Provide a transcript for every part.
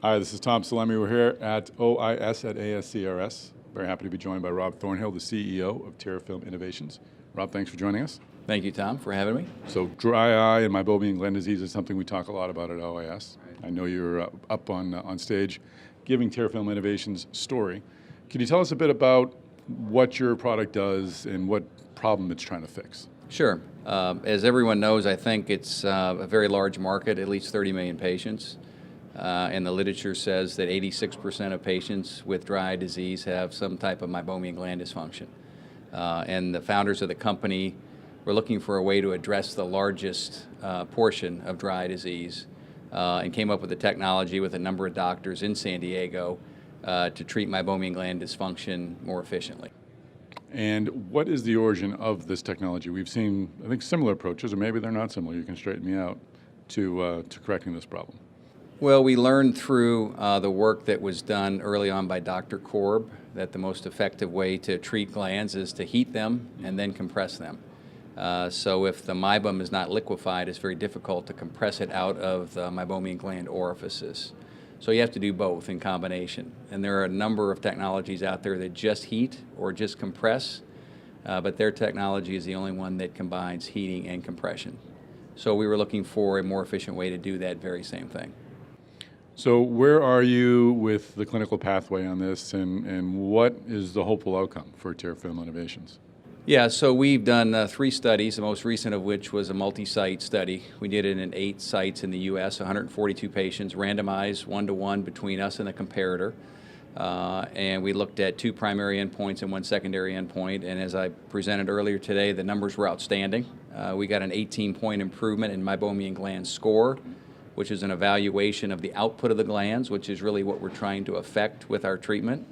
Hi, this is Tom Salemi. We're here at OIS at ASCRS. Very happy to be joined by Rob Thornhill, the CEO of TerraFilm Innovations. Rob, thanks for joining us. Thank you, Tom, for having me. So dry eye and meibomian gland disease is something we talk a lot about at OIS. I know you're up on stage giving TerraFilm Innovations' story. Can you tell us a bit about what your product does and what problem it's trying to fix? Sure. As everyone knows, I think it's a very large market, at least 30 million patients. And the literature says that 86% of patients with dry eye disease have some type of meibomian gland dysfunction. And the founders of the company were looking for a way to address the largest portion of dry eye disease and came up with a technology with a number of doctors in San Diego to treat meibomian gland dysfunction more efficiently. And what is the origin of this technology? We've seen, I think, similar approaches, or maybe they're not similar. You can straighten me out to correcting this problem. Well, we learned through the work that was done early on by Dr. Korb that the most effective way to treat glands is to heat them and then compress them. So if the meibum is not liquefied, it's very difficult to compress it out of the meibomian gland orifices. So you have to do both in combination. And there are a number of technologies out there that just heat or just compress, but their technology is the only one that combines heating and compression. So we were looking for a more efficient way to do that very same thing. So where are you with the clinical pathway on this, and what is the hopeful outcome for TerraFilm Innovations? Yeah, so we've done 3 studies, the most recent of which was a multi-site study. We did it in 8 sites in the U.S., 142 patients, randomized 1-to-1 between us and the comparator. And we looked at 2 primary endpoints and 1 secondary endpoint. And as I presented earlier today, the numbers were outstanding. We got an 18-point improvement in meibomian gland score, which is an evaluation of the output of the glands, which is really what we're trying to affect with our treatment.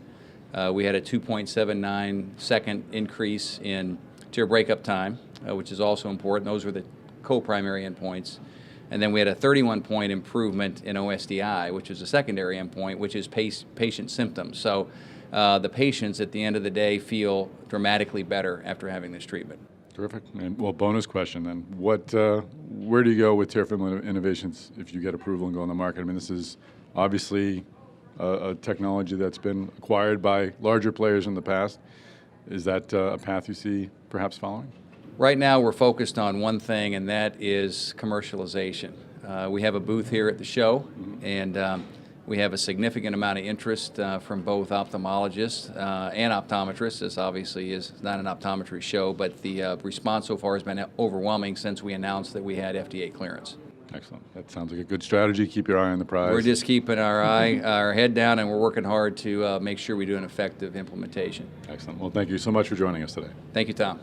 We had a 2.79-second increase in tear breakup time, which is also important. Those were the co-primary endpoints. And then we had a 31-point improvement in OSDI, which is a secondary endpoint, which is patient symptoms. So the patients at the end of the day feel dramatically better after having this treatment. Terrific. And well, bonus question then. Where do you go with TerraFilm Innovations if you get approval and go on the market? I mean, this is obviously a technology that's been acquired by larger players in the past. Is that a path you see perhaps following? Right now we're focused on one thing, and that is commercialization. We have a booth here at the show, and we have a significant amount of interest from both ophthalmologists and optometrists. This obviously is not an optometry show, but the response so far has been overwhelming since we announced that we had FDA clearance. Excellent. That sounds like a good strategy. Keep your eye on the prize. We're just keeping our head down, and we're working hard to make sure we do an effective implementation. Excellent. Well, thank you so much for joining us today. Thank you, Tom.